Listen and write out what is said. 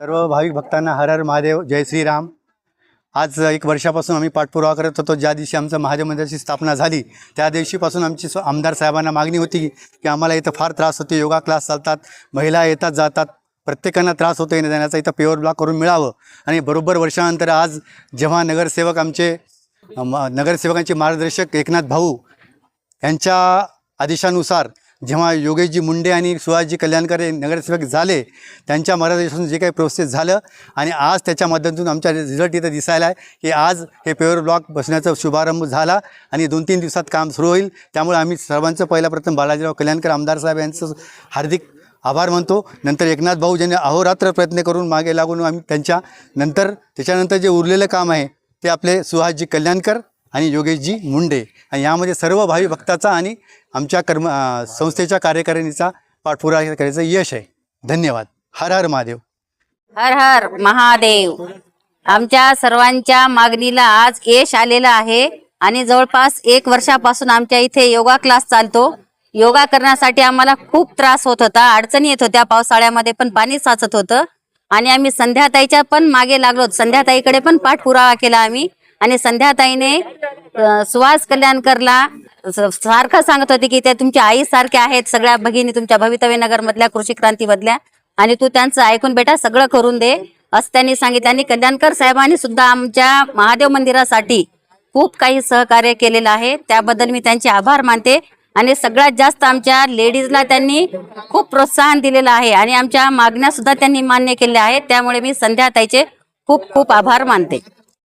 सर्व भाविक भक्तांना हर हर महादेव, जय श्रीराम। आज एक वर्षापासून आम्ही पाठपुरावा करत होतो। ज्या दिवशी आमचं महादेव मंदिराची स्थापना झाली त्या दिवशीपासून आमची आमदार साहेबांना मागणी होती की आम्हाला इथं फार त्रास होतो, योगा क्लास चालतात, महिला येतात जातात, प्रत्येकांना त्रास होतो येण्या जाण्याचा, इथं पेवर ब्लॉक करून मिळावं। आणि बरोबर वर्षानंतर आज जेव्हा नगरसेवकांचे मार्गदर्शक एकनाथ भाऊ यांच्या आदेशानुसार जेव्हा योगेशजी मुंडे आणि सुहासजी कल्याणकर हे नगरसेवक झाले, त्यांच्या मार्गदर्शनातून जे काही प्रोसेस झालं आणि आज त्याच्या माध्यमातून आमचा रिझल्ट इथं दिसायला आहे की आज हे पेवर ब्लॉक बसण्याचा शुभारंभ झाला आणि 2-3 दिवसात काम सुरू होईल। त्यामुळे आम्ही सर्वांचं पहिला प्रथम बालाजीराव कल्याणकर आमदार साहेब यांचं हार्दिक आभार मानतो। नंतर एकनाथ भाऊ ज्यांनी अहोरात्र प्रयत्न करून मागे लागून आम्ही त्याच्यानंतर जे उरलेलं काम आहे ते आपले सुहासजी कल्याणकर आणि योगेशजी मुंडे, आणि यामध्ये सर्व भावी भक्ताचा आणि आमच्या संस्थेच्या कार्यकारिणीचा पाठपुरावा करायचं यश आहे। धन्यवाद। हर हर महादेव। हर हर महादेव। आमच्या सर्वांच्या मागणीला आज यश आलेलं आहे आणि जवळपास 1 वर्षापासून आमच्या इथे योगा क्लास चालतो। योगा करण्यासाठी आम्हाला खूप त्रास होत होता, अडचणी येत होत्या, पावसाळ्यामध्ये पण पाणी साचत होतं आणि आम्ही संध्याताईच्या पण मागे लागलो, संध्याताईकडे पण पाठपुरावा केला आम्ही। आणि संध्याताईने सुहास कल्याणकरला सारखं सांगत होते की ते तुमच्या आई सारखे आहेत, सगळ्या भगिनी तुमच्या भवितव्यनगर मधल्या कृषी क्रांती मधल्या, आणि तू त्यांचं ऐकून बेटा सगळं करून दे असं त्यांनी सांगितलं। आणि कल्याणकर साहेबांनी सुद्धा आमच्या महादेव मंदिरासाठी खूप काही सहकार्य केलेलं आहे, त्याबद्दल मी त्यांचे आभार मानते। आणि सगळ्यात जास्त आमच्या लेडीजला त्यांनी खूप प्रोत्साहन दिलेलं आहे आणि आमच्या मागण्या सुद्धा त्यांनी मान्य केल्या आहेत, त्यामुळे मी संध्याताईचे खूप खूप आभार मानते।